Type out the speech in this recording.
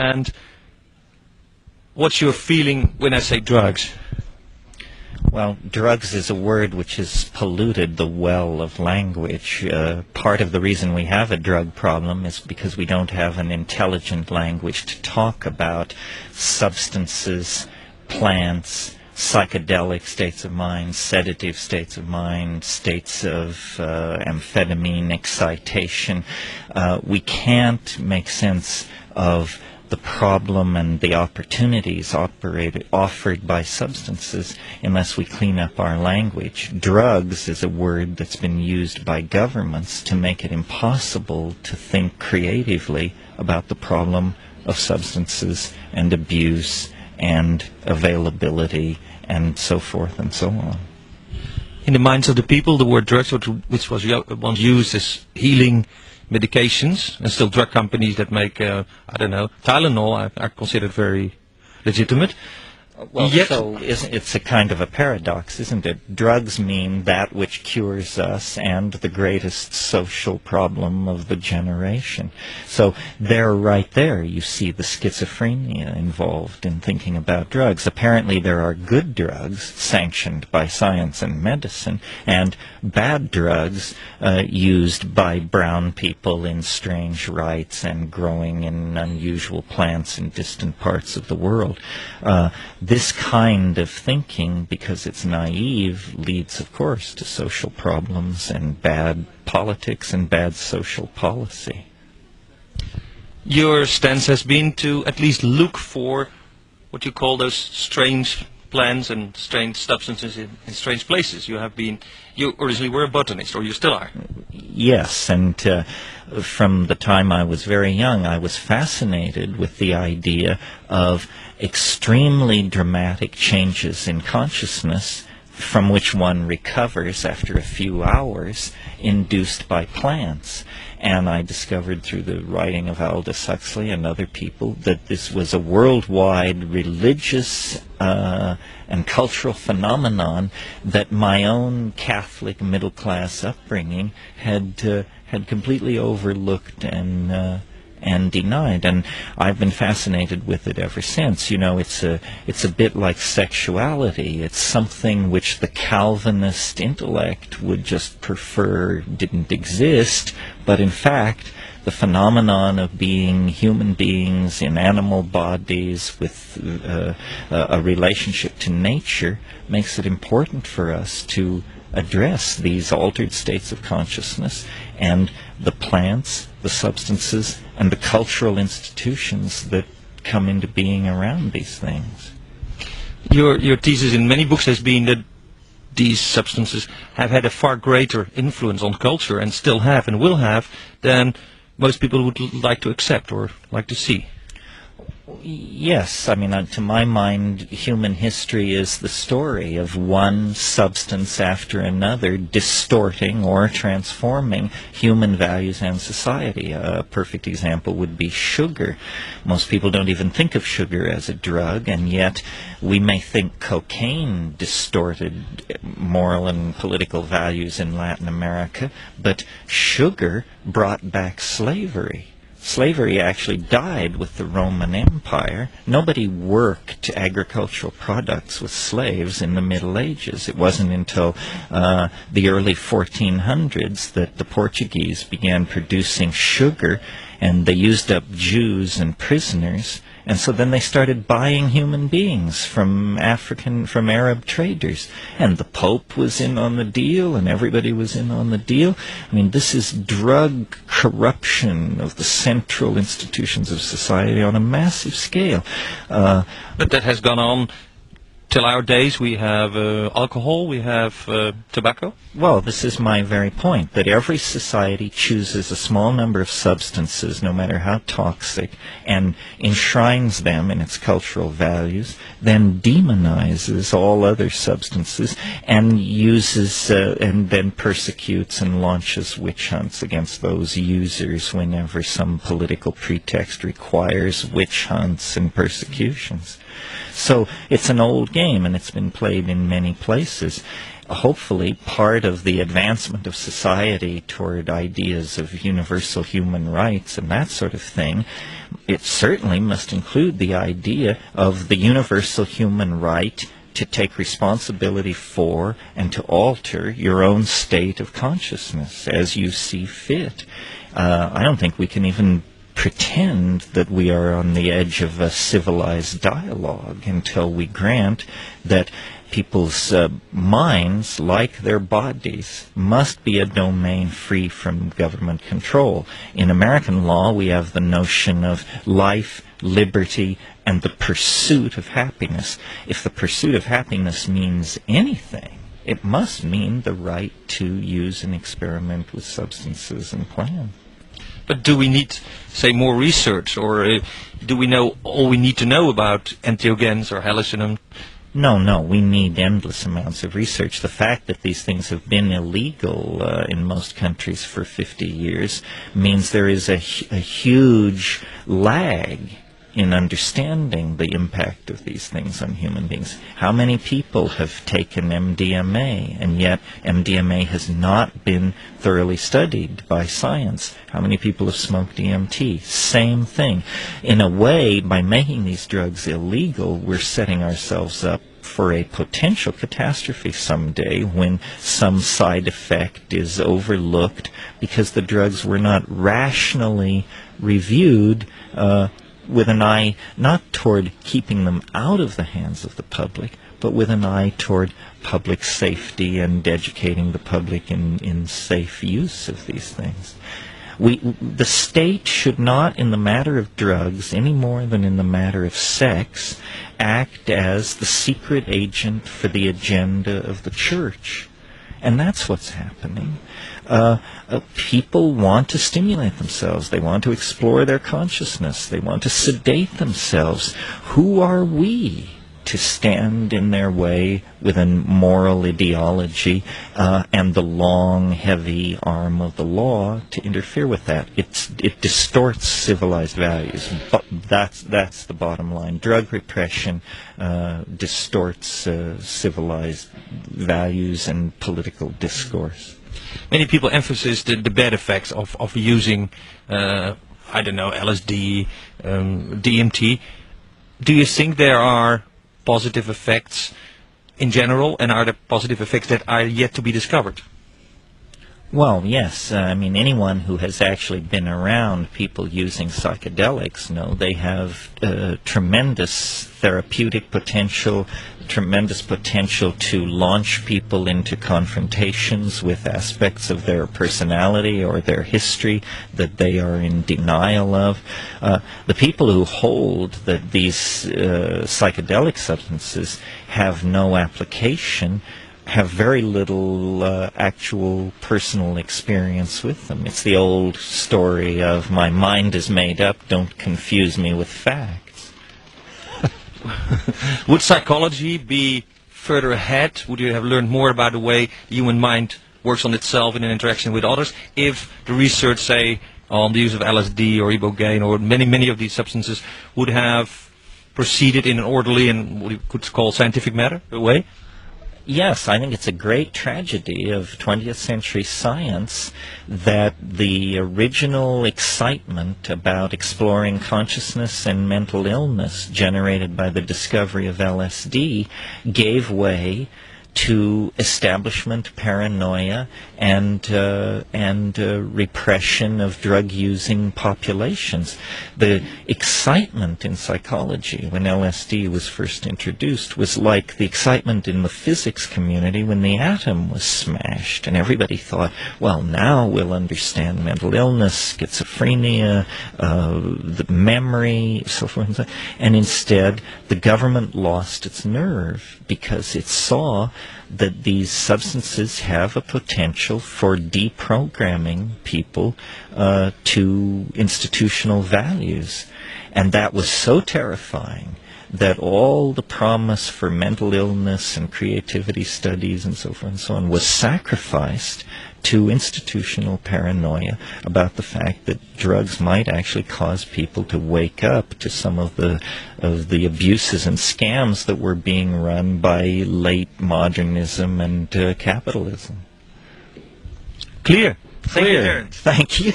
And what's your feeling when I say drugs? Well, drugs is a word which has polluted the well of language. Part of the reason we have a drug problem is because we don't have an intelligent language to talk about substances, plants, psychedelic states of mind, sedative states of mind, states of amphetamine excitation. We can't make sense of the problem and the opportunities offered by substances unless we clean up our language. Drugs is a word that's been used by governments to make it impossible to think creatively about the problem of substances and abuse and availability and so forth and so on. In the minds of the people, the word drugs, which was once used as healing medications, and still drug companies that make, Tylenol are considered very legitimate. Well, so it's a kind of a paradox, isn't it? Drugs mean that which cures us and the greatest social problem of the generation. So there, right there, you see the schizophrenia involved in thinking about drugs. Apparently there are good drugs sanctioned by science and medicine, and bad drugs used by brown people in strange rites and growing in unusual plants in distant parts of the world. This kind of thinking, because it's naive, leads, of course, to social problems and bad politics and bad social policy. Your stance has been to at least look for what you call those strange plants and strange substances in strange places. You originally were a botanist, or you still are. Yes, and from the time I was very young, I was fascinated with the idea of extremely dramatic changes in consciousness from which one recovers after a few hours, induced by plants. And I discovered through the writing of Aldous Huxley and other people that this was a worldwide religious and cultural phenomenon that my own Catholic middle-class upbringing had completely overlooked and denied, and I've been fascinated with it ever since. You know, it's a bit like sexuality. It's something which the Calvinist intellect would just prefer didn't exist, but in fact, the phenomenon of being human beings in animal bodies with a relationship to nature makes it important for us to address these altered states of consciousness and the plants, the substances, and the cultural institutions that come into being around these things. Your thesis in many books has been that these substances have had a far greater influence on culture, and still have and will have, than most people would like to accept or like to see. Yes, I mean, to my mind, human history is the story of one substance after another distorting or transforming human values and society. A perfect example would be sugar. Most people don't even think of sugar as a drug, and yet we may think cocaine distorted moral and political values in Latin America, but sugar brought back slavery. Slavery actually died with the Roman Empire. Nobody worked agricultural products with slaves in the Middle Ages. It wasn't until the early 1400s that the Portuguese began producing sugar, and they used up Jews and prisoners. And so then they started buying human beings from Arab traders. And the Pope was in on the deal, and everybody was in on the deal. I mean, this is drug corruption of the central institutions of society on a massive scale. But that has gone on till our days. We have alcohol, we have tobacco. Well, this is my very point, that every society chooses a small number of substances, no matter how toxic, and enshrines them in its cultural values, then demonizes all other substances, and uses and then persecutes and launches witch hunts against those users whenever some political pretext requires witch hunts and persecutions. So it's an old game. game, and it's been played in many places. Hopefully, part of the advancement of society toward ideas of universal human rights and that sort of thing, it certainly must include the idea of the universal human right to take responsibility for and to alter your own state of consciousness as you see fit. I don't think we can even pretend that we are on the edge of a civilized dialogue until we grant that people's minds, like their bodies, must be a domain free from government control. In American law, we have the notion of life, liberty, and the pursuit of happiness. If the pursuit of happiness means anything, it must mean the right to use and experiment with substances and plants. But do we need, say, more research, or do we know all we need to know about entheogens or hallucinogens? No, we need endless amounts of research. The fact that these things have been illegal in most countries for 50 years means there is a huge lag in understanding the impact of these things on human beings. How many people have taken MDMA, and yet MDMA has not been thoroughly studied by science? How many people have smoked DMT? Same thing. In a way, by making these drugs illegal, we're setting ourselves up for a potential catastrophe someday when some side effect is overlooked because the drugs were not rationally reviewed with an eye not toward keeping them out of the hands of the public, but with an eye toward public safety and educating the public in safe use of these things. The state should not, in the matter of drugs, any more than in the matter of sex, act as the secret agent for the agenda of the church. And that's what's happening. People want to stimulate themselves. They want to explore their consciousness. They want to sedate themselves. Who are we to stand in their way with a moral ideology and the long, heavy arm of the law to interfere with that? It distorts civilized values. But that's the bottom line. Drug repression distorts civilized values and political discourse. Many people emphasize the bad effects of using, LSD, DMT. Do you think there are positive effects in general, and are there positive effects that are yet to be discovered? Well, yes. Anyone who has actually been around people using psychedelics know they have tremendous therapeutic potential, tremendous potential to launch people into confrontations with aspects of their personality or their history that they are in denial of. The people who hold that these psychedelic substances have no application have very little actual personal experience with them. It's the old story of my mind is made up, don't confuse me with facts. Would psychology be further ahead? Would you have learned more about the way the human mind works on itself in an interaction with others if the research, say, on the use of LSD or ibogaine or many of these substances would have proceeded in an orderly and what you could call scientific way? Yes, I think it's a great tragedy of 20th century science that the original excitement about exploring consciousness and mental illness generated by the discovery of LSD gave way to establishment paranoia and repression of drug-using populations. The excitement in psychology when LSD was first introduced was like the excitement in the physics community when the atom was smashed, and everybody thought, well, now we'll understand mental illness, schizophrenia, the memory, so forth and so on. And instead, the government lost its nerve because it saw that these substances have a potential for deprogramming people to institutional values. And that was so terrifying that all the promise for mental illness and creativity studies and so forth and so on was sacrificed to institutional paranoia about the fact that drugs might actually cause people to wake up to some of the abuses and scams that were being run by late modernism and capitalism. Clear. Thank you, Terence. Thank you.